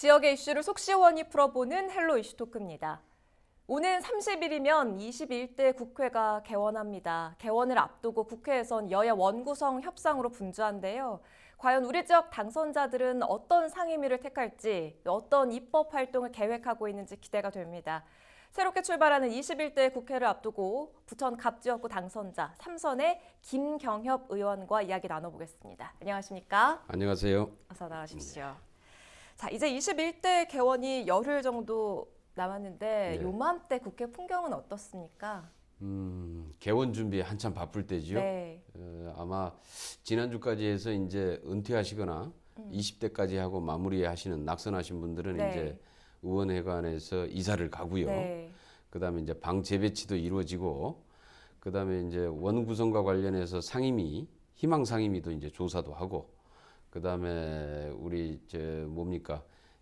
지역의 이슈를 속 시원히 풀어보는 헬로 이슈 토크입니다. 오는 30일이면 21대 국회가 개원합니다. 개원을 앞두고 국회에선 여야 원구성 협상으로 분주한데요. 과연 우리 지역 당선자들은 어떤 상임위를 택할지, 어떤 입법 활동을 계획하고 있는지 기대가 됩니다. 새롭게 출발하는 21대 국회를 앞두고 부천 갑지역구 당선자 3선의 김경협 의원과 이야기 나눠보겠습니다. 안녕하십니까? 안녕하세요. 어서 나와주십시오. 자, 이제 21대 개원이 열흘 정도 남았는데 네. 요맘때 국회 풍경은 어떻습니까? 개원 준비 한참 바쁠 때지요. 네. 아마 지난주까지 해서 이제 은퇴하시거나 20대까지 하고 마무리하시는 낙선하신 분들은 네. 이제 의원회관에서 이사를 가고요. 네. 그다음에 이제 방 재배치도 이루어지고, 그다음에 이제 원 구성과 관련해서 상임위, 희망 상임위도 이제 조사도 하고, 그다음에 우리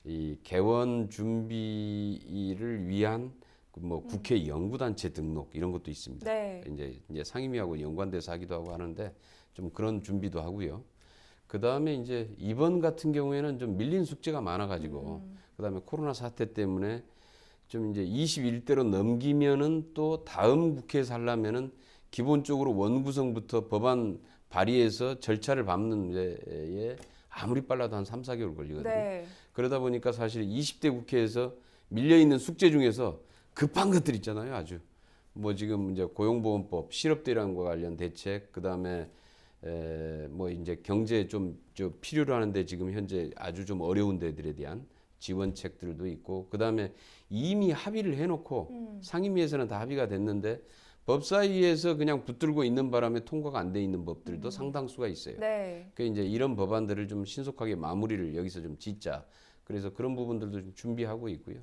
이 개원 준비를 위한 뭐 국회 연구단체 등록 이런 것도 있습니다. 네. 이제 상임위하고 연관돼서 하기도 하고 하는데 좀 그런 준비도 하고요. 그다음에 이제 이번 같은 경우에는 좀 밀린 숙제가 많아가지고 그다음에 코로나 사태 때문에 좀 이제 21대로 넘기면은 또 다음 국회에서 하려면은 기본적으로 원구성부터 법안 발의해서 절차를 밟는 데에 아무리 빨라도 한 3, 4개월 걸리거든요. 네. 그러다 보니까 사실 20대 국회에서 밀려있는 숙제 중에서 급한 것들 있잖아요. 아주 뭐 지금 이제 고용보험법, 실업대란과 관련 대책, 그다음에 뭐 이제 경제 좀 필요로 하는데 지금 현재 아주 좀 어려운 데들에 대한 지원책들도 있고, 그다음에 이미 합의를 해놓고 상임위에서는 다 합의가 됐는데 법사위에서 그냥 붙들고 있는 바람에 통과가 안 돼 있는 법들도 상당수가 있어요. 네. 그 이제 이런 법안들을 좀 신속하게 마무리를 여기서 좀 짓자. 그래서 그런 부분들도 좀 준비하고 있고요.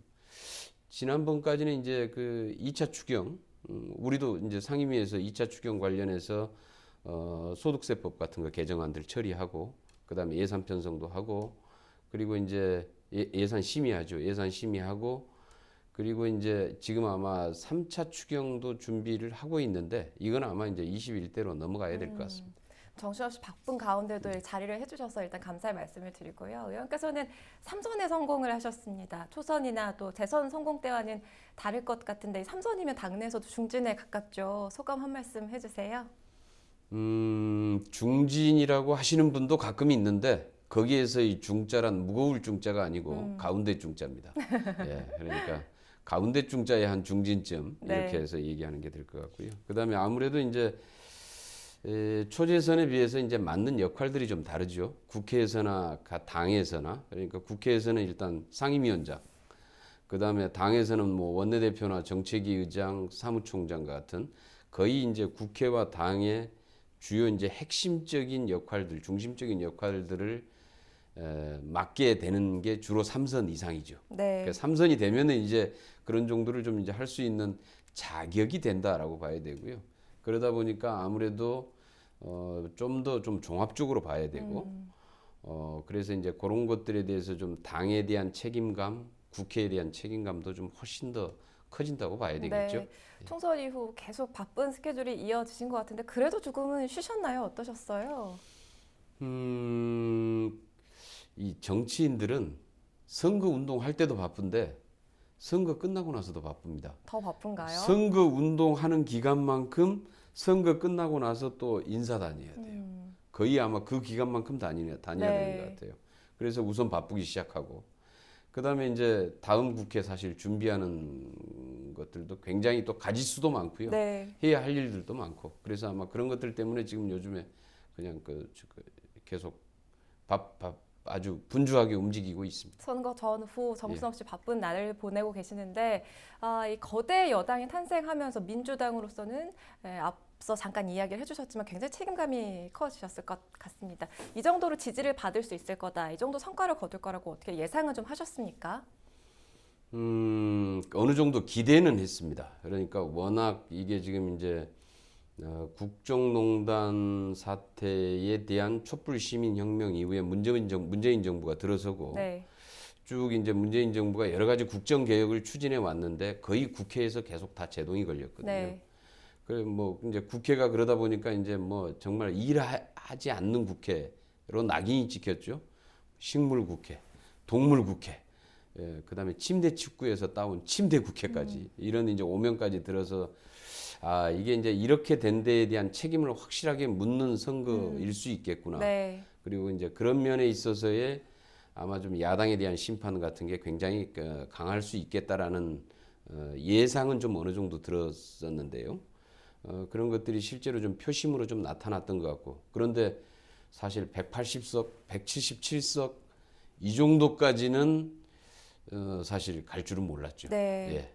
지난번까지는 이제 그 2차 추경, 우리도 이제 상임위에서 2차 추경 관련해서 소득세법 같은 거 개정안들 처리하고, 그다음에 예산 편성도 하고, 그리고 이제 예산 심의하죠. 예산 심의하고, 그리고 이제 지금 아마 3차 추경도 준비를 하고 있는데 이건 아마 이제 21대로 넘어가야 될 것 같습니다. 정신없이 바쁜 가운데도 자리를 해주셔서 일단 감사의 말씀을 드리고요. 의원께서는 3선에 성공을 하셨습니다. 초선이나 또 대선 성공 때와는 다를 것 같은데 3선이면 당내에서도 중진에 가깝죠. 소감 한 말씀 해주세요. 중진이라고 하시는 분도 가끔 있는데 거기에서 이 중자란 무거울 중자가 아니고 가운데 중자입니다. 예, 그러니까 가운데 중자의 한 중진쯤 이렇게 네. 해서 얘기하는 게 될 것 같고요. 그다음에 아무래도 이제 초재선에 비해서 이제 맡는 역할들이 좀 다르죠. 국회에서나 당에서나, 그러니까 국회에서는 일단 상임위원장, 그다음에 당에서는 뭐 원내대표나 정책위 의장, 사무총장 같은 거의 이제 국회와 당의 주요 이제 핵심적인 역할들, 중심적인 역할들을 맡게 되는 게 주로 3선 이상이죠. 네. 그러니까 3선이 되면은 이제 그런 정도를 좀 이제 할 수 있는 자격이 된다라고 봐야 되고요. 그러다 보니까 아무래도 좀 더 좀 종합적으로 봐야 되고, 그래서 이제 그런 것들에 대해서 좀 당에 대한 책임감, 국회에 대한 책임감도 좀 훨씬 더 커진다고 봐야 되겠죠. 네. 총선 이후 계속 바쁜 스케줄이 이어지신 것 같은데 그래도 조금은 쉬셨나요? 어떠셨어요? 이 정치인들은 선거 운동할 때도 바쁜데 선거 끝나고 나서도 바쁩니다. 더 바쁜가요? 선거 운동하는 기간만큼 선거 끝나고 나서 또 인사 다녀야 돼요. 거의 아마 그 기간만큼 다녀야 네. 되는 것 같아요. 그래서 우선 바쁘기 시작하고, 그다음에 이제 다음 국회 사실 준비하는 것들도 굉장히 또 가지수도 많고요. 네. 해야 할 일들도 많고, 그래서 아마 그런 것들 때문에 지금 요즘에 그냥 계속 아주 분주하게 움직이고 있습니다. 선거 전후 정신없이 바쁜 날을 보내고 계시는데 이 거대 여당이 탄생하면서 민주당으로서는 앞서 잠깐 이야기를 해주셨지만 굉장히 책임감이 커지셨을 것 같습니다. 이 정도로 지지를 받을 수 있을 거다, 이 정도 성과를 거둘 거라고 어떻게 예상을 좀 하셨습니까? 어느 정도 기대는 했습니다. 그러니까 워낙 이게 지금 이제 국정농단 사태에 대한 촛불 시민혁명 이후에 문재인 정부가 들어서고, 네. 쭉 이제 문재인 정부가 여러 가지 국정 개혁을 추진해 왔는데 거의 국회에서 계속 다 제동이 걸렸거든요. 네. 그래 뭐 이제 국회가 그러다 보니까 이제 뭐 정말 일하지 않는 국회로 낙인이 찍혔죠. 식물 국회, 동물 국회, 예, 그다음에 침대 축구에서 따온 침대 국회까지 이런 이제 오명까지 들어서 아 이게 이제 이렇게 된 데에 대한 책임을 확실하게 묻는 선거일 수 있겠구나. 네. 그리고 이제 그런 면에 있어서의 아마 좀 야당에 대한 심판 같은 게 굉장히 강할 수 있겠다라는 예상은 좀 어느 정도 들었었는데요. 그런 것들이 실제로 좀 표심으로 좀 나타났던 것 같고 그런데 사실 180석, 177석 이 정도까지는 사실 갈 줄은 몰랐죠. 네. 예,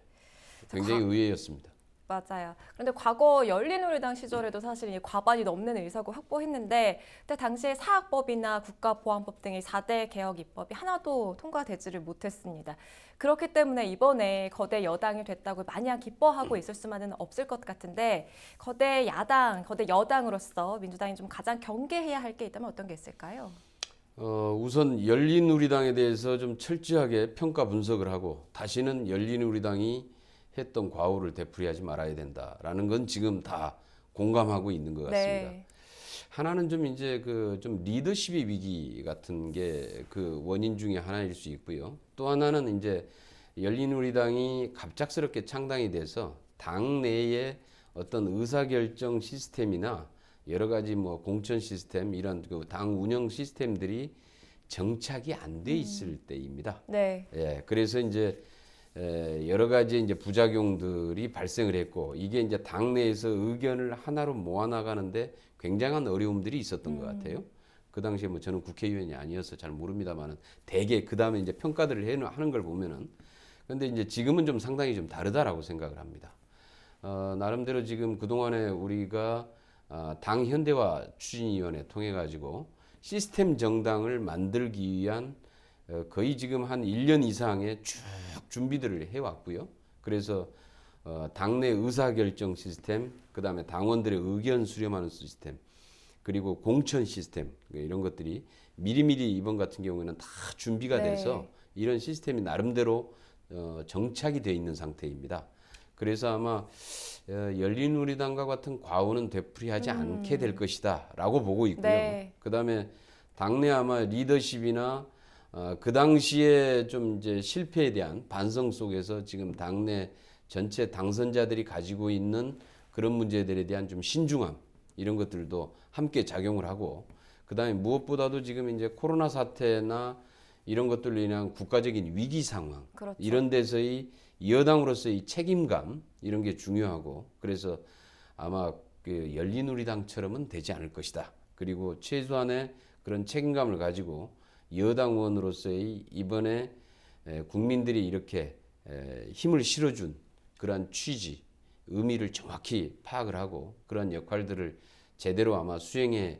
굉장히 의외였습니다. 맞아요. 그런데 과거 열린우리당 시절에도 사실 이 과반이 넘는 의석을 확보했는데 그때 당시에 사학법이나 국가보안법 등의 4대 개혁 입법이 하나도 통과되지를 못했습니다. 그렇기 때문에 이번에 거대 여당이 됐다고 마냥 기뻐하고 있을 수만은 없을 것 같은데 거대 야당, 거대 여당으로서 민주당이 좀 가장 경계해야 할 게 있다면 어떤 게 있을까요? 우선 열린우리당에 대해서 좀 철저하게 평가 분석을 하고 다시는 열린우리당이 했던 과오를 되풀이하지 말아야 된다라는 건 지금 다 공감하고 있는 것 같습니다. 네. 하나는 좀 이제 그 좀 리더십의 위기 같은 게 그 원인 중에 하나일 수 있고요. 또 하나는 이제 열린우리당이 갑작스럽게 창당이 돼서 당 내에 어떤 의사결정 시스템이나 여러 가지 뭐 공천 시스템 이런 그 당 운영 시스템들이 정착이 안 돼 있을 때입니다. 네. 예, 그래서 이제 여러 가지 이제 부작용들이 발생을 했고 이게 이제 당내에서 의견을 하나로 모아나가는데 굉장한 어려움들이 있었던 것 같아요. 그 당시에 뭐 저는 국회의원이 아니어서 잘 모릅니다만은 대개 그 다음에 이제 평가들을 하는 걸 보면은 근데 이제 지금은 좀 상당히 좀 다르다라고 생각을 합니다. 나름대로 지금 그 동안에 우리가 당 현대화 추진위원회 통해 가지고 시스템 정당을 만들기 위한 거의 지금 한 1년 이상의 쭉 준비들을 해왔고요. 그래서 당내 의사결정 시스템, 그 다음에 당원들의 의견 수렴하는 시스템, 그리고 공천 시스템 이런 것들이 미리미리 이번 같은 경우에는 다 준비가 네. 돼서 이런 시스템이 나름대로 정착이 돼 있는 상태입니다. 그래서 아마 열린우리당과 같은 과오는 되풀이하지 않게 될 것이다라고 보고 있고요. 네. 그 다음에 당내 아마 리더십이나 그 당시에 좀 이제 실패에 대한 반성 속에서 지금 당내 전체 당선자들이 가지고 있는 그런 문제들에 대한 좀 신중함 이런 것들도 함께 작용을 하고 그다음에 무엇보다도 지금 이제 코로나 사태나 이런 것들로 인한 국가적인 위기 상황 그렇죠. 이런 데서의 여당으로서의 책임감 이런 게 중요하고 그래서 아마 그 열린우리당처럼은 되지 않을 것이다. 그리고 최소한의 그런 책임감을 가지고 여당 의원으로서의 이번에 국민들이 이렇게 힘을 실어준 그러한 취지, 의미를 정확히 파악을 하고 그런 역할들을 제대로 아마 수행해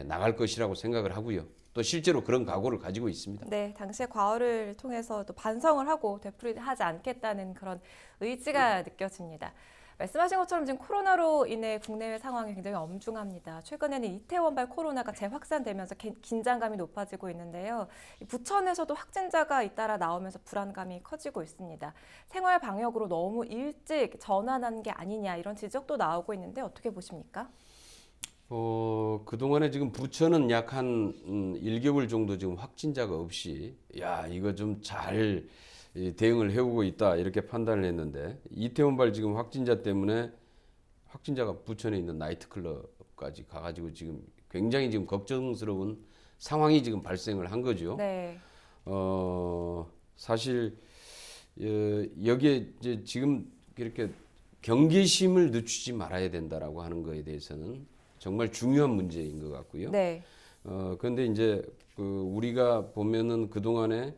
나갈 것이라고 생각을 하고요. 또 실제로 그런 각오를 가지고 있습니다. 네, 당시의 과오를 통해서 또 반성을 하고 되풀이하지 않겠다는 그런 의지가 느껴집니다. 말씀하신 것처럼 지금 코로나로 인해 국내외 상황이 굉장히 엄중합니다. 최근에는 이태원발 코로나가 재확산되면서 긴장감이 높아지고 있는데요. 부천에서도 확진자가 잇따라 나오면서 불안감이 커지고 있습니다. 생활 방역으로 너무 일찍 전환한 게 아니냐 이런 지적도 나오고 있는데 어떻게 보십니까? 그동안에 지금 부천은 약 한 1개월 정도 지금 확진자가 없이 야, 이거 좀 잘 대응을 해오고 있다 이렇게 판단을 했는데 이태원발 지금 확진자 때문에 확진자가 부천에 있는 나이트클럽까지 가가지고 지금 굉장히 지금 걱정스러운 상황이 지금 발생을 한 거죠. 네. 사실 여기에 이제 지금 이렇게 경계심을 늦추지 말아야 된다라고 하는 거에 대해서는 정말 중요한 문제인 것 같고요. 네. 그런데 이제 그 우리가 보면은 그 동안에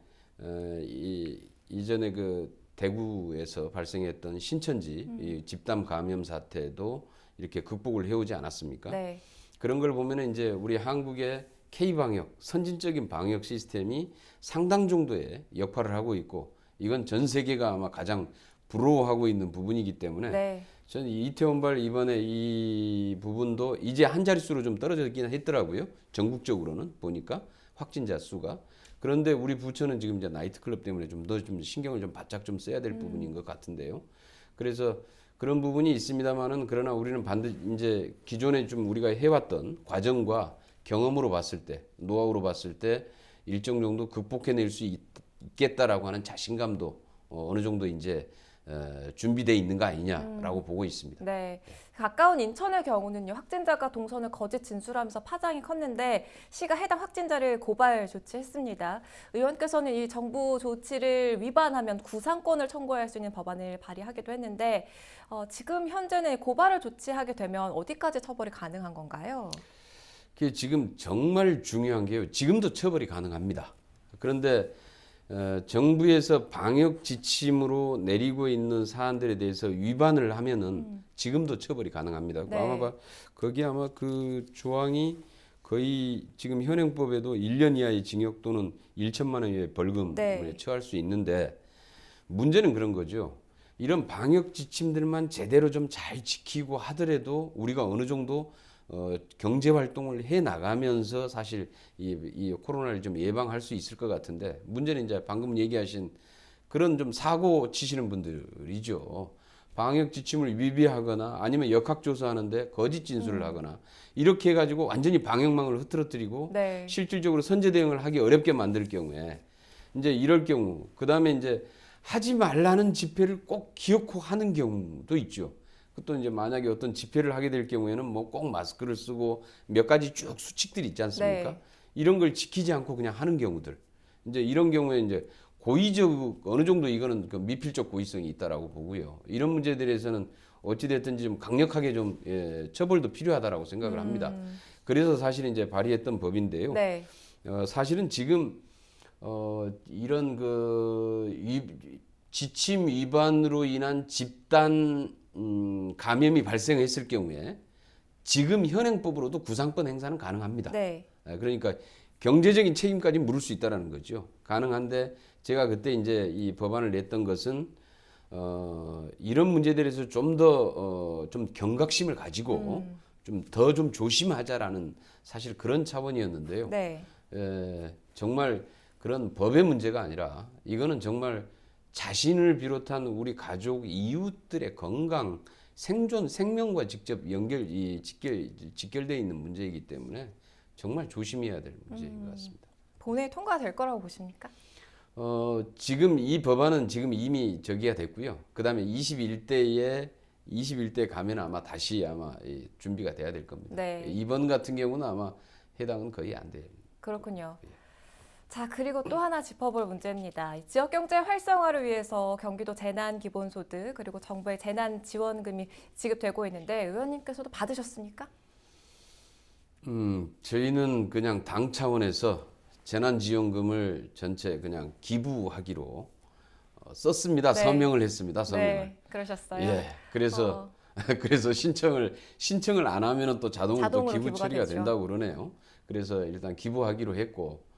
이전에 그 대구에서 발생했던 신천지 이 집단 감염 사태도 이렇게 극복을 해오지 않았습니까? 네. 그런 걸 보면은 이제 우리 한국의 K 방역 선진적인 방역 시스템이 상당 정도의 역할을 하고 있고 이건 전 세계가 아마 가장 부러워하고 있는 부분이기 때문에 네. 저는 이태원발 이번에 이 부분도 이제 한 자릿수로 좀 떨어졌긴 했더라고요. 전국적으로는 보니까 확진자 수가. 그런데 우리 부천은 지금 이제 나이트클럽 때문에 좀 더 좀 신경을 좀 바짝 좀 써야 될 부분인 것 같은데요. 그래서 그런 부분이 있습니다만은 그러나 우리는 반드시 이제 기존에 좀 우리가 해왔던 과정과 경험으로 봤을 때, 노하우로 봤을 때 일정 정도 극복해낼 수 있겠다라고 하는 자신감도 어느 정도 이제 준비돼 있는 거 아니냐라고 보고 있습니다. 네. 가까운 인천의 경우는요, 확진자가 동선을 거짓 진술하면서 파장이 컸는데 시가 해당 확진자를 고발 조치했습니다. 의원께서는 이 정부 조치를 위반하면 구상권을 청구할 수 있는 법안을 발의하기도 했는데 지금 현재는 고발을 조치하게 되면 어디까지 처벌이 가능한 건가요? 그게 지금 정말 중요한 게요. 지금도 처벌이 가능합니다. 그런데 정부에서 방역 지침으로 내리고 있는 사안들에 대해서 위반을 하면은 지금도 처벌이 가능합니다. 네. 거기 아마 그 조항이 거의 지금 현행법에도 1년 이하의 징역 또는 1천만 원 이하의 벌금에 네. 처할 수 있는데 문제는 그런 거죠. 이런 방역 지침들만 제대로 좀 잘 지키고 하더라도 우리가 어느 정도 경제 활동을 해 나가면서 사실 이 코로나를 좀 예방할 수 있을 것 같은데 문제는 이제 방금 얘기하신 그런 좀 사고 치시는 분들이죠. 방역 지침을 위배하거나 아니면 역학조사하는데 거짓 진술을 하거나 이렇게 해가지고 완전히 방역망을 흐트러뜨리고 네. 실질적으로 선제 대응을 하기 어렵게 만들 경우에 이제 이럴 경우 그 다음에 이제 하지 말라는 집회를 꼭 기어코 하는 경우도 있죠. 또 이제 만약에 어떤 집회를 하게 될 경우에는 뭐 꼭 마스크를 쓰고 몇 가지 쭉 수칙들이 있지 않습니까? 네. 이런 걸 지키지 않고 그냥 하는 경우들. 이제 이런 경우에 이제 고의적 어느 정도 이거는 그 미필적 고의성이 있다라고 보고요. 이런 문제들에서는 어찌 됐든지 좀 강력하게 좀 처벌도 필요하다라고 생각을 합니다. 그래서 사실 이제 발의했던 법인데요. 네. 사실은 지금 이런 지침 위반으로 인한 집단 감염이 발생했을 경우에 지금 현행법으로도 구상권 행사는 가능합니다. 네. 그러니까 경제적인 책임까지 물을 수 있다라는 거죠. 가능한데 제가 그때 이제 이 법안을 냈던 것은 이런 문제들에서 좀 더 좀 경각심을 가지고 좀 더 좀 조심하자라는 사실 그런 차원이었는데요. 네. 정말 그런 법의 문제가 아니라 이거는 정말 자신을 비롯한 우리 가족, 이웃들의 건강, 생존, 생명과 직접 직결되어 있는 문제이기 때문에 정말 조심해야 될 문제인 것 같습니다. 본회의 통과될 거라고 보십니까? 지금 이 법안은 지금 이미 저기가 됐고요. 그 다음에 21대 가면 아마 다시 준비가 돼야 될 겁니다. 네. 이번 같은 경우는 아마 해당은 거의 안 돼요. 그렇군요. 자, 그리고 또 하나 짚어볼 문제입니다. 이 지역 경제 활성화를 위해서 경기도 재난기본소득 그리고 정부의 재난지원금이 지급되고 있는데 의원님께서도 받으셨습니까? 저희는 그냥 당 차원에서 재난지원금을 전체 그냥 기부하기로 썼습니다. 네. 서명을 했습니다. 서명을. 네, 그러셨어요. 예. 그래서 그래서 신청을 안 하면은 또 자동으로 자동으로 기부 기부가 처리가 되죠. 된다고 그러네요. 그래서 일단 기부하기로 했고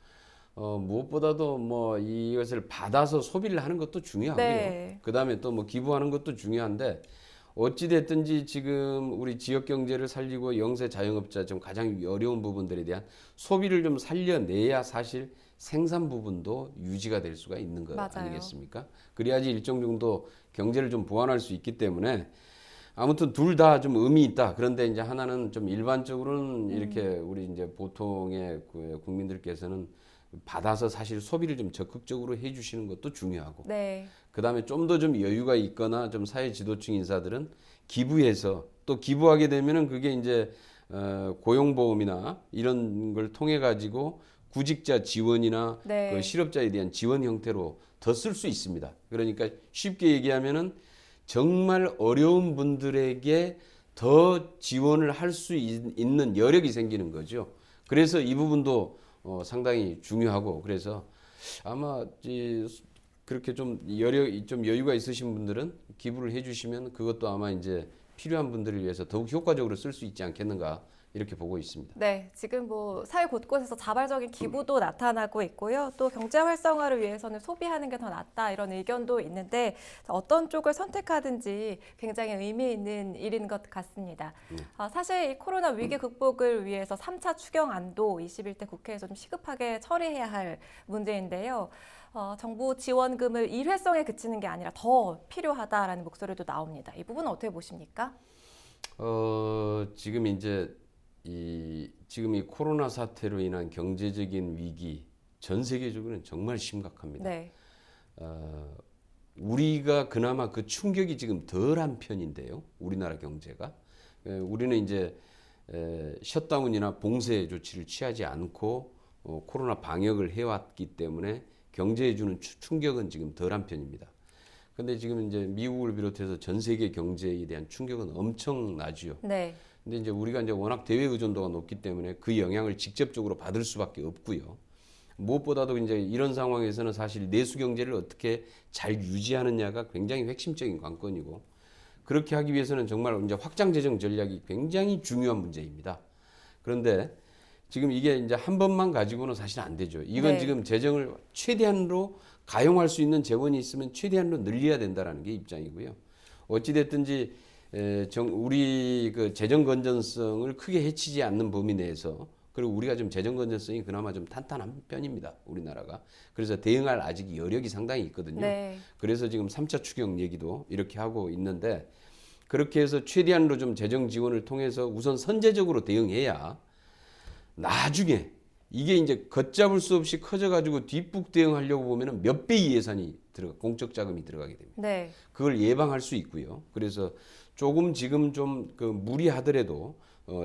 무엇보다도 뭐 이것을 받아서 소비를 하는 것도 중요하고요. 네. 그다음에 또 뭐 기부하는 것도 중요한데 어찌 됐든지 지금 우리 지역 경제를 살리고 영세 자영업자 좀 가장 어려운 부분들에 대한 소비를 좀 살려내야 사실 생산 부분도 유지가 될 수가 있는 것 맞아요. 아니겠습니까? 그래야지 일정 정도 경제를 좀 보완할 수 있기 때문에 아무튼 둘 다 좀 의미 있다. 그런데 이제 하나는 좀 일반적으로는 이렇게 우리 이제 보통의 국민들께서는 받아서 사실 소비를 좀 적극적으로 해주시는 것도 중요하고 네. 그다음에 좀 더 좀 여유가 있거나 좀 사회 지도층 인사들은 기부해서 또 기부하게 되면은 그게 이제 고용보험이나 이런 걸 통해 가지고 구직자 지원이나 네. 그 실업자에 대한 지원 형태로 더 쓸 수 있습니다. 그러니까 쉽게 얘기하면은 정말 어려운 분들에게 더 지원을 할 수 있는 여력이 생기는 거죠. 그래서 이 부분도 상당히 중요하고 그래서 아마 그렇게 좀 여유가 있으신 분들은 기부를 해주시면 그것도 아마 이제 필요한 분들을 위해서 더욱 효과적으로 쓸 수 있지 않겠는가 이렇게 보고 있습니다. 네, 지금 뭐 사회 곳곳에서 자발적인 기부도 나타나고 있고요. 또 경제 활성화를 위해서는 소비하는 게 더 낫다 이런 의견도 있는데 어떤 쪽을 선택하든지 굉장히 의미 있는 일인 것 같습니다. 사실 이 코로나 위기 극복을 위해서 3차 추경안도 21대 국회에서 좀 시급하게 처리해야 할 문제인데요. 정부 지원금을 일회성에 그치는 게 아니라 더 필요하다라는 목소리도 나옵니다. 이 부분은 어떻게 보십니까? 지금 이제 지금 이 코로나 사태로 인한 경제적인 위기 전 세계적으로는 정말 심각합니다. 네. 우리가 그나마 그 충격이 지금 덜한 편인데요. 우리나라 경제가. 우리는 이제 셧다운이나 봉쇄 조치를 취하지 않고 코로나 방역을 해왔기 때문에 경제에 주는 충격은 지금 덜한 편입니다. 근데 지금 이제 미국을 비롯해서 전 세계 경제에 대한 충격은 엄청나지요. 네. 근데 이제 우리가 이제 워낙 대외 의존도가 높기 때문에 그 영향을 직접적으로 받을 수밖에 없고요. 무엇보다도 이제 이런 상황에서는 사실 내수 경제를 어떻게 잘 유지하느냐가 굉장히 핵심적인 관건이고, 그렇게 하기 위해서는 정말 이제 확장 재정 전략이 굉장히 중요한 문제입니다. 그런데 지금 이게 이제 한 번만 가지고는 사실 안 되죠. 이건 네. 지금 재정을 최대한으로 가용할 수 있는 재원이 있으면 최대한으로 늘려야 된다라는 게 입장이고요. 어찌 됐든지 우리 그 재정 건전성을 크게 해치지 않는 범위 내에서, 그리고 우리가 좀 재정 건전성이 그나마 좀 탄탄한 편입니다. 우리나라가. 그래서 대응할 아직 여력이 상당히 있거든요. 네. 그래서 지금 3차 추경 얘기도 이렇게 하고 있는데, 그렇게 해서 최대한으로 좀 재정 지원을 통해서 우선 선제적으로 대응해야 나중에 이게 이제 걷잡을 수 없이 커져가지고 뒷북 대응하려고 보면은 몇 배의 예산이 공적 자금이 들어가게 됩니다. 네. 그걸 예방할 수 있고요. 그래서 조금 지금 좀 그 무리하더라도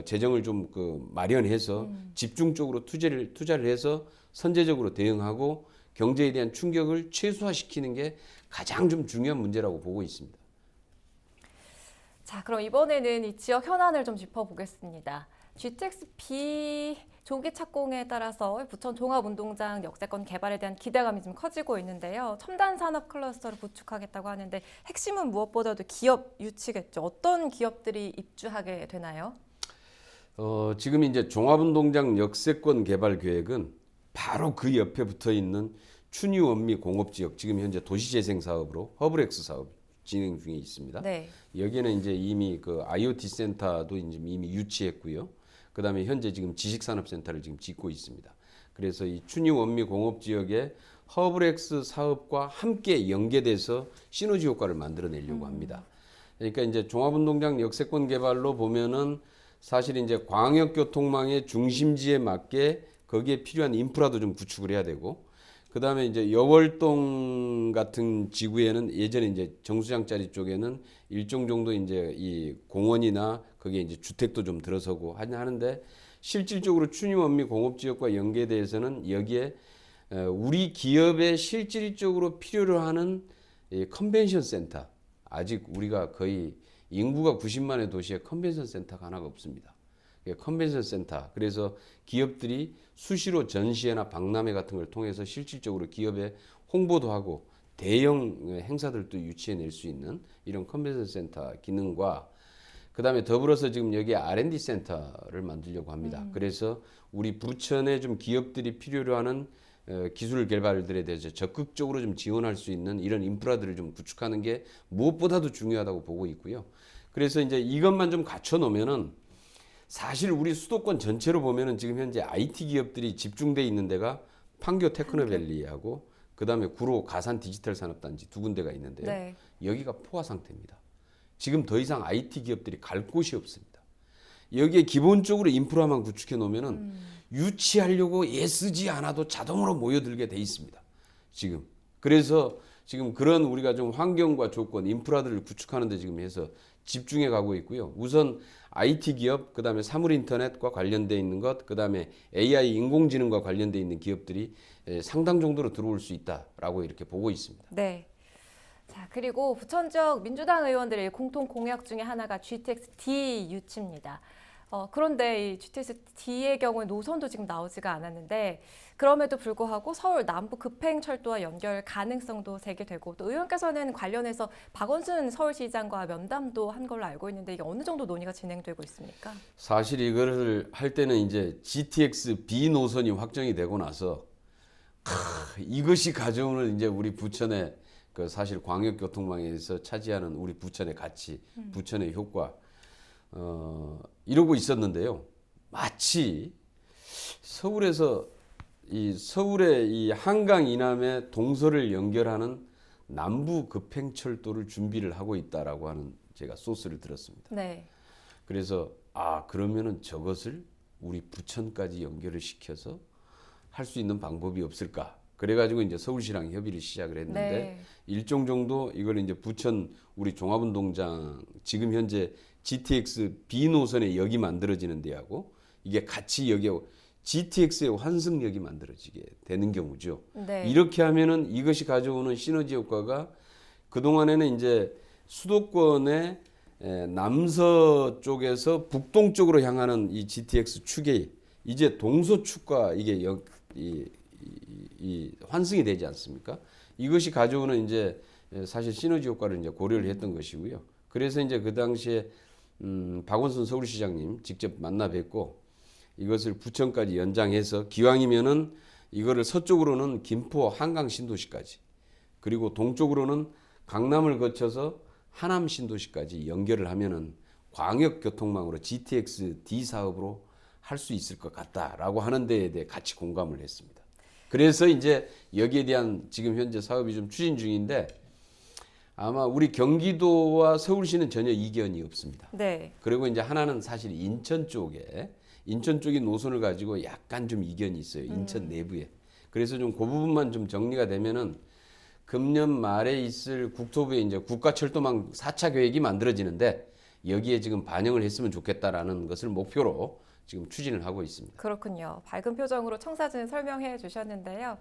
재정을 좀 그 마련해서 집중적으로 투자를 해서 선제적으로 대응하고 경제에 대한 충격을 최소화시키는 게 가장 좀 중요한 문제라고 보고 있습니다. 자, 그럼 이번에는 이 지역 현안을 좀 짚어보겠습니다. GTX-B 조기 착공에 따라서 부천 종합운동장 역세권 개발에 대한 기대감이 좀 커지고 있는데요. 첨단 산업 클러스터를 구축하겠다고 하는데 핵심은 무엇보다도 기업 유치겠죠. 어떤 기업들이 입주하게 되나요? 지금 이제 종합운동장 역세권 개발 계획은 바로 그 옆에 붙어 있는 춘희원미 공업지역, 지금 현재 도시재생 사업으로 허브렉스 사업 진행 중에 있습니다. 네. 여기는 이제 이미 그 IoT 센터도 이제 이미 유치했고요. 그다음에 현재 지금 지식산업센터를 지금 짓고 있습니다. 그래서 이 춘희원미 공업지역에 허브렉스 사업과 함께 연계돼서 시너지 효과를 만들어내려고 합니다. 그러니까 이제 종합운동장 역세권 개발로 보면은 사실 이제 광역교통망의 중심지에 맞게 거기에 필요한 인프라도 좀 구축을 해야 되고, 그 다음에 이제 여월동 같은 지구에는 예전에 이제 정수장짜리 쪽에는 일정 정도 이제 이 공원이나 거기에 이제 주택도 좀 들어서고 하는데, 실질적으로 춘희원미 공업지역과 연계돼서는 여기에 우리 기업에 실질적으로 필요로 하는 컨벤션 센터, 아직 우리가 거의 인구가 90만의 도시에 컨벤션 센터가 하나가 없습니다. 컨벤션 센터. 그래서 기업들이 수시로 전시회나 박람회 같은 걸 통해서 실질적으로 기업에 홍보도 하고 대형 행사들도 유치해낼 수 있는 이런 컨벤션 센터 기능과, 그다음에 더불어서 지금 여기에 R&D 센터를 만들려고 합니다. 그래서 우리 부천에 좀 기업들이 필요로 하는 기술 개발들에 대해서 적극적으로 좀 지원할 수 있는 이런 인프라들을 좀 구축하는 게 무엇보다도 중요하다고 보고 있고요. 그래서 이제 이것만 좀 갖춰 놓으면은 사실 우리 수도권 전체로 보면은 지금 현재 IT 기업들이 집중돼 있는 데가 판교 테크노밸리하고 그다음에 구로 가산 디지털 산업단지 두 군데가 있는데요. 네. 여기가 포화 상태입니다. 지금 더 이상 IT 기업들이 갈 곳이 없습니다. 여기에 기본적으로 인프라만 구축해 놓으면은 유치하려고 애쓰지 않아도 자동으로 모여들게 돼 있습니다. 지금. 그래서 지금 그런 우리가 좀 환경과 조건, 인프라들을 구축하는 데 지금 해서 집중해 가고 있고요. 우선 IT 기업, 그다음에 사물 인터넷과 관련돼 있는 것, 그다음에 AI 인공지능과 관련돼 있는 기업들이 상당 정도로 들어올 수 있다라고 이렇게 보고 있습니다. 네. 자, 그리고 부천 지역 민주당 의원들의 공통 공약 중에 하나가 GTX-D 유치입니다. 그런데 이 GTX-D의 경우에 노선도 지금 나오지가 않았는데, 그럼에도 불구하고 서울 남부 급행철도와 연결 가능성도 제기되고, 또 의원께서는 관련해서 박원순 서울시장과 면담도 한 걸로 알고 있는데, 이게 어느 정도 논의가 진행되고 있습니까? 사실 이거를 할 때는 이제 GTX-B 노선이 확정이 되고 나서 이것이 가져오는 이제 우리 부천의 그 사실 광역교통망에서 차지하는 우리 부천의 가치, 부천의 효과, 이러고 있었는데요. 마치 서울에서 서울의 이 한강 이남의 동서를 연결하는 남부 급행철도를 준비를 하고 있다라고 하는 제가 소스를 들었습니다. 네. 그래서 그러면은 저것을 우리 부천까지 연결을 시켜서 할 수 있는 방법이 없을까? 그래가지고 이제 서울시랑 협의를 시작을 했는데 네. 일정 정도 이걸 이제 부천 우리 종합운동장 지금 현재 GTX B 노선에 역이 만들어지는 데하고 이게 같이 여기하고 GTX의 환승역이 만들어지게 되는 경우죠. 네. 이렇게 하면은 이것이 가져오는 시너지 효과가 그동안에는 이제 수도권의 남서 북동쪽으로 향하는 이 GTX 축이 이제 동서축과 이게 이 환승이 되지 않습니까? 이것이 가져오는 이제 사실 시너지 효과를 이제 고려를 했던 것이고요. 그래서 이제 그 당시에 박원순 서울시장님 직접 만나 뵙고 이것을 부천까지 연장해서 기왕이면은 이거를 서쪽으로는 김포 한강 신도시까지 그리고 동쪽으로는 강남을 거쳐서 하남 신도시까지 연결을 하면은 광역 교통망으로 GTX D 사업으로 할 수 있을 것 같다라고 하는 데에 대해 같이 공감을 했습니다. 그래서 이제 여기에 대한 지금 현재 사업이 좀 추진 중인데 아마 우리 경기도와 서울시는 전혀 이견이 없습니다. 네. 그리고 이제 하나는 사실 인천 쪽이 노선을 가지고 약간 좀 이견이 있어요. 인천 내부에. 그래서 좀 그 부분만 좀 정리가 되면은 금년 말에 있을 국토부의 이제 국가철도망 4차 계획이 만들어지는데 여기에 지금 반영을 했으면 좋겠다라는 것을 목표로 지금 추진을 하고 있습니다. 그렇군요. 밝은 표정으로 청사진 설명해 주셨는데요.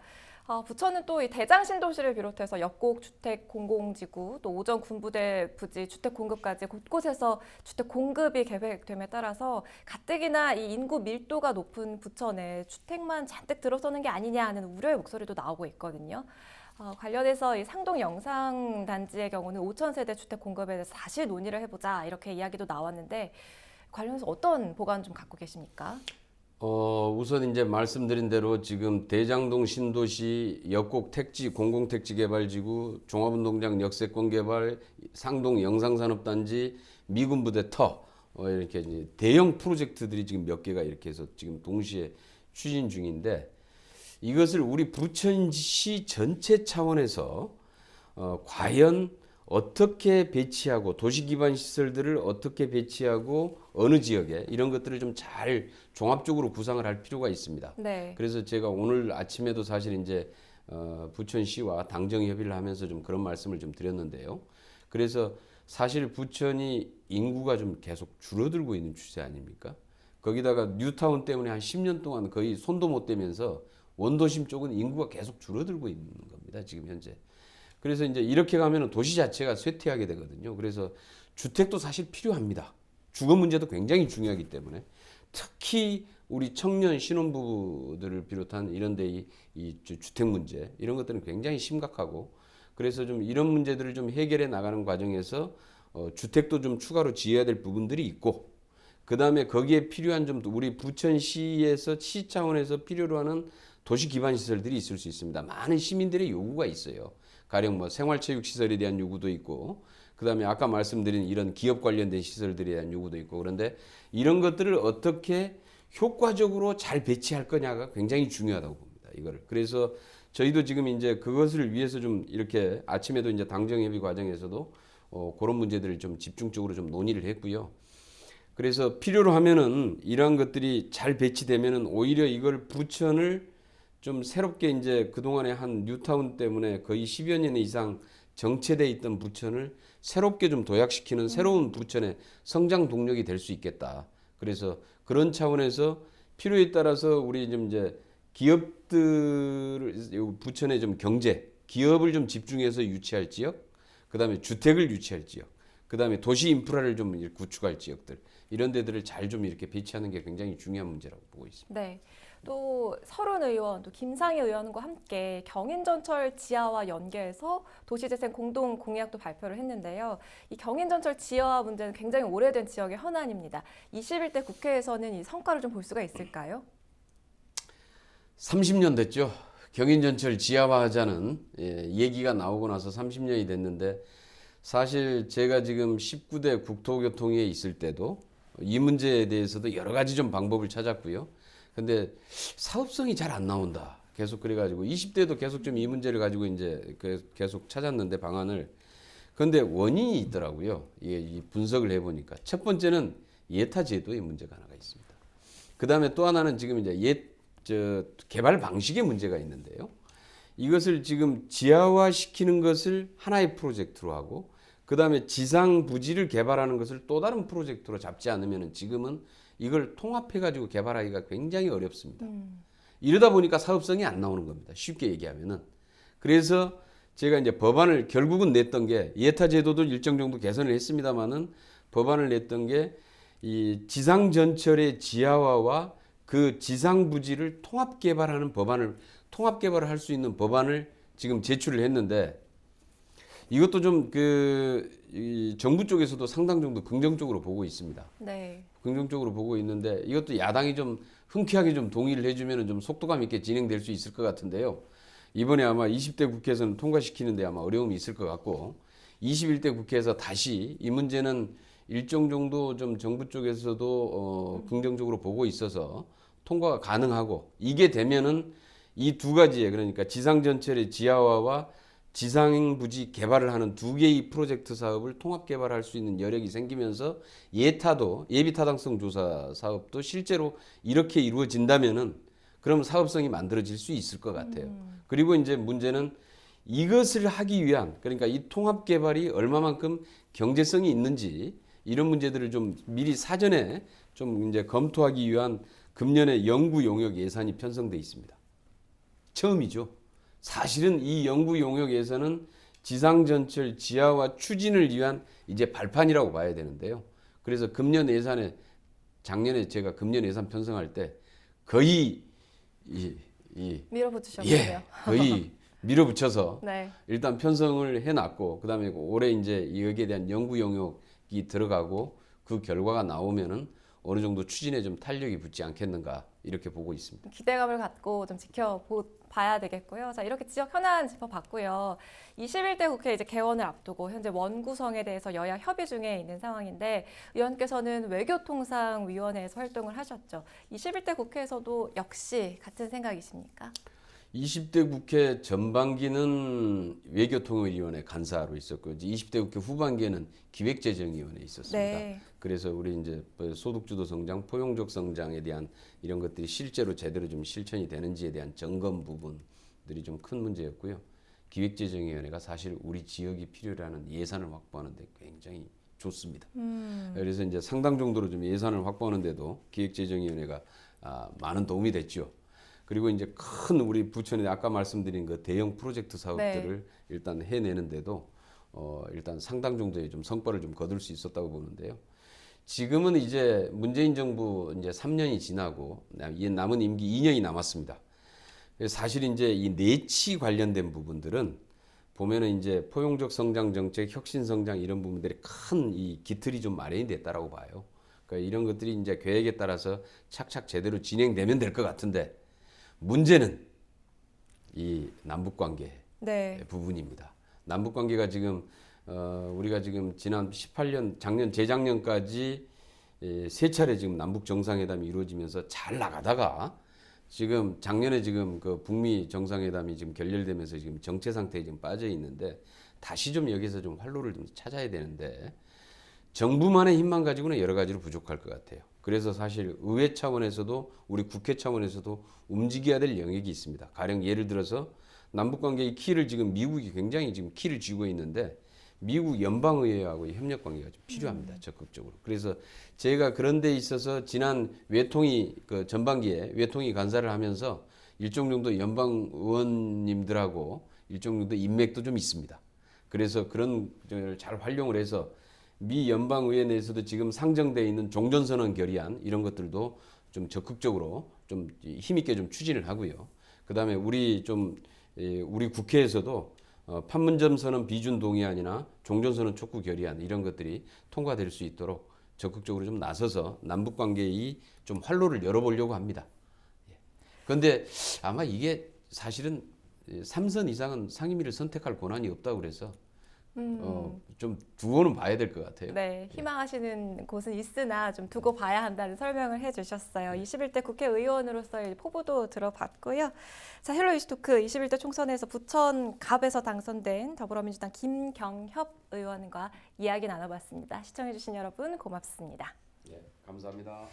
부천은 또 이 대장 신도시를 비롯해서 역곡 주택 공공지구, 또 오전 군부대 부지 주택 공급까지 곳곳에서 주택 공급이 계획됨에 따라서 가뜩이나 이 인구 밀도가 높은 부천에 주택만 잔뜩 들어서는 게 아니냐 하는 우려의 목소리도 나오고 있거든요. 관련해서 이 상동 영상단지의 경우는 5천 세대 주택 공급에 대해서 다시 논의를 해보자 이렇게 이야기도 나왔는데 관련해서 어떤 보관 좀 갖고 계십니까? 우선 이제 말씀드린 대로 지금 대장동 신도시 역곡 택지 공공택지 개발지구 종합운동장 역세권 개발 상동 영상산업단지 미군부대 이렇게 이제 대형 프로젝트들이 지금 몇 개가 이렇게 해서 지금 동시에 추진 중인데 이것을 우리 부천시 전체 차원에서 과연 어떻게 배치하고 도시기반 시설들을 어떻게 배치하고 어느 지역에 이런 것들을 좀 잘 종합적으로 구상을 할 필요가 있습니다. 네. 그래서 제가 오늘 아침에도 사실 이제 부천시와 당정 협의를 하면서 좀 그런 말씀을 좀 드렸는데요. 그래서 사실 부천이 인구가 좀 계속 줄어들고 있는 추세 아닙니까? 거기다가 뉴타운 때문에 한 10년 동안 거의 손도 못 대면서 원도심 쪽은 인구가 계속 줄어들고 있는 겁니다. 지금 현재. 그래서 이제 이렇게 가면은 도시 자체가 쇠퇴하게 되거든요. 그래서 주택도 사실 필요합니다. 주거 문제도 굉장히 중요하기 때문에 특히 우리 청년 신혼부부들을 비롯한 이런 데 이 주택 문제 이런 것들은 굉장히 심각하고 그래서 좀 이런 문제들을 좀 해결해 나가는 과정에서 주택도 좀 추가로 지어야 될 부분들이 있고 그 다음에 거기에 필요한 좀 우리 부천시에서 시 차원에서 필요로 하는 도시 기반 시설들이 있을 수 있습니다. 많은 시민들의 요구가 있어요. 가령 뭐 생활체육시설에 대한 요구도 있고 그다음에 아까 말씀드린 이런 기업 관련된 시설들에 대한 요구도 있고 그런데 이런 것들을 어떻게 효과적으로 잘 배치할 거냐가 굉장히 중요하다고 봅니다. 이거를. 그래서 저희도 지금 이제 그것을 위해서 좀 이렇게 아침에도 이제 당정협의 과정에서도 그런 문제들을 좀 집중적으로 좀 논의를 했고요. 그래서 필요로 하면은 이러한 것들이 잘 배치되면은 오히려 이걸 부천을 좀 새롭게 이제 그동안에 한 뉴타운 때문에 거의 10여 년 이상 정체돼 있던 부천을 새롭게 좀 도약시키는 새로운 부천의 성장 동력이 될 수 있겠다. 그래서 그런 차원에서 필요에 따라서 우리 좀 이제 기업들 부천의 좀 경제, 기업을 좀 집중해서 유치할 지역, 그다음에 주택을 유치할 지역, 그다음에 도시 인프라를 좀 구축할 지역들 이런 데들을 잘 좀 이렇게 배치하는 게 굉장히 중요한 문제라고 보고 있습니다. 네. 또 서른 의원, 또 김상희 의원과 함께 경인전철 지하와 연계해서 도시재생 공동 공약도 발표를 했는데요. 이 경인전철 지하 문제는 굉장히 오래된 지역의 현안입니다. 21대 국회에서는 이 성과를 좀 볼 수가 있을까요? 30년 됐죠. 경인전철 지하화하자는 얘기가 나오고 나서 30년이 됐는데 사실 제가 지금 19대 국토교통위에 있을 때도 이 문제에 대해서도 여러 가지 좀 방법을 찾았고요. 근데 사업성이 잘 안 나온다. 계속 그래가지고 20대도 계속 좀 이 문제를 가지고 이제 계속 찾았는데 방안을. 그런데 원인이 있더라고요. 이 분석을 해보니까 첫 번째는 예타 제도의 문제가 하나가 있습니다. 그 다음에 또 하나는 지금 이제 개발 방식의 문제가 있는데요. 이것을 지금 지하화시키는 것을 하나의 프로젝트로 하고 그다음에 지상 부지를 개발하는 것을 또 다른 프로젝트로 잡지 않으면 지금은 이걸 통합해 가지고 개발하기가 굉장히 어렵습니다. 이러다 보니까 사업성이 안 나오는 겁니다. 쉽게 얘기하면은. 그래서 제가 이제 법안을 결국은 냈던 게 예타 제도도 일정 정도 개선을 했습니다만은 법안을 냈던 게 이 지상 전철의 지하화와 그 지상 부지를 통합 개발하는 법안을 통합 개발을 할 수 있는 법안을 지금 제출을 했는데 이것도 좀 정부 쪽에서도 상당 정도 긍정적으로 보고 있습니다. 네. 긍정적으로 보고 있는데 이것도 야당이 좀 흔쾌하게 좀 동의를 해주면 좀 속도감 있게 진행될 수 있을 것 같은데요. 이번에 아마 20대 국회에서는 통과시키는데 아마 어려움이 있을 것 같고 21대 국회에서 다시 이 문제는 일정 정도 좀 정부 쪽에서도 긍정적으로 보고 있어서 통과가 가능하고 이게 되면은 이 두 가지에 그러니까 지상 전철의 지하화와 지상 부지 개발을 하는 두 개의 프로젝트 사업을 통합 개발할 수 있는 여력이 생기면서 예타도 예비 타당성 조사 사업도 실제로 이렇게 이루어진다면은 그럼 사업성이 만들어질 수 있을 것 같아요. 그리고 이제 문제는 이것을 하기 위한 그러니까 이 통합 개발이 얼마만큼 경제성이 있는지 이런 문제들을 좀 미리 사전에 좀 이제 검토하기 위한 금년에 연구 용역 예산이 편성돼 있습니다. 처음이죠. 사실은 이 연구 용역에서는 지상전철 지하화 추진을 위한 이제 발판이라고 봐야 되는데요. 그래서 금년 예산에 작년에 제가 금년 예산 편성할 때 거의 밀어붙이셨군요. 거의 밀어붙여서 네. 일단 편성을 해놨고 그다음에 올해 이제 여기에 대한 연구 용역이 들어가고 그 결과가 나오면은 어느 정도 추진에 좀 탄력이 붙지 않겠는가 이렇게 보고 있습니다. 기대감을 갖고 좀 지켜봐야 되겠고요. 자, 이렇게 지역 현안 짚어봤고요. 21대 국회 이제 개원을 앞두고 현재 원구성에 대해서 여야 협의 중에 있는 상황인데 의원께서는 외교통상위원회에서 활동을 하셨죠. 21대 국회에서도 역시 같은 생각이십니까? 20대 국회 전반기는 외교통일위원회 간사로 있었고 이제 20대 국회 후반기에는 기획재정위원회에 있었습니다. 네. 그래서 우리 이제 소득주도 성장, 포용적 성장에 대한 이런 것들이 실제로 제대로 좀 실천이 되는지에 대한 점검 부분들이 좀 큰 문제였고요. 기획재정위원회가 사실 우리 지역이 필요로 하는 예산을 확보하는 데 굉장히 좋습니다. 그래서 이제 상당 정도로 좀 예산을 확보하는데도 기획재정위원회가 많은 도움이 됐죠. 그리고 이제 큰 우리 부천에 아까 말씀드린 그 대형 프로젝트 사업들을 일단 해내는데도 일단 상당 정도의 좀 성과를 좀 거둘 수 있었다고 보는데요. 지금은 이제 문재인 정부 이제 3년이 지나고 남은 임기 2년이 남았습니다. 사실 이제 이 내치 관련된 부분들은 보면은 이제 포용적 성장 정책, 혁신 성장 이런 부분들이 큰 이 기틀이 좀 마련이 됐다라고 봐요. 그러니까 이런 것들이 이제 계획에 따라서 착착 제대로 진행되면 될 것 같은데 문제는 이 남북 관계 부분입니다. 남북 관계가 지금 우리가 지금 지난 18년 작년 재작년까지 세 차례 지금 남북 정상회담이 이루어지면서 잘 나가다가 지금 작년에 지금 그 북미 정상회담이 지금 결렬되면서 지금 정체 상태에 지금 빠져 있는데 다시 좀 여기서 좀 활로를 좀 찾아야 되는데 정부만의 힘만 가지고는 여러 가지로 부족할 것 같아요. 그래서 사실 의회 차원에서도 우리 국회 차원에서도 움직여야 될 영역이 있습니다. 가령 예를 들어서 남북 관계의 키를 지금 미국이 굉장히 지금 키를 쥐고 있는데 미국 연방의회하고의 협력 관계가 좀 필요합니다. 적극적으로. 그래서 제가 그런 데 있어서 지난 외통위 그 전반기에 외통위 간사를 하면서 일정 정도 연방 의원님들하고 일정 정도 인맥도 좀 있습니다. 그래서 그런 걸 잘 활용을 해서 미 연방의회 내에서도 지금 상정되어 있는 종전선언 결의안 이런 것들도 좀 적극적으로 좀 힘있게 좀 추진을 하고요. 그다음에 우리 국회에서도 판문점 선언 비준 동의안이나 종전선언 촉구 결의안 이런 것들이 통과될 수 있도록 적극적으로 좀 나서서 남북 관계의 좀 활로를 열어보려고 합니다. 그런데 아마 이게 사실은 3선 이상은 상임위를 선택할 권한이 없다고 그래서 좀 두고는 봐야 될 것 같아요. 네, 희망하시는 곳은 있으나 좀 두고 봐야 한다는 설명을 해주셨어요. 21대 국회의원으로서의 포부도 들어봤고요. 자, 헬로 이슈토크 21대 총선에서 부천 갑에서 당선된 더불어민주당 김경협 의원과 이야기 나눠봤습니다. 시청해주신 여러분 고맙습니다. 네, 감사합니다.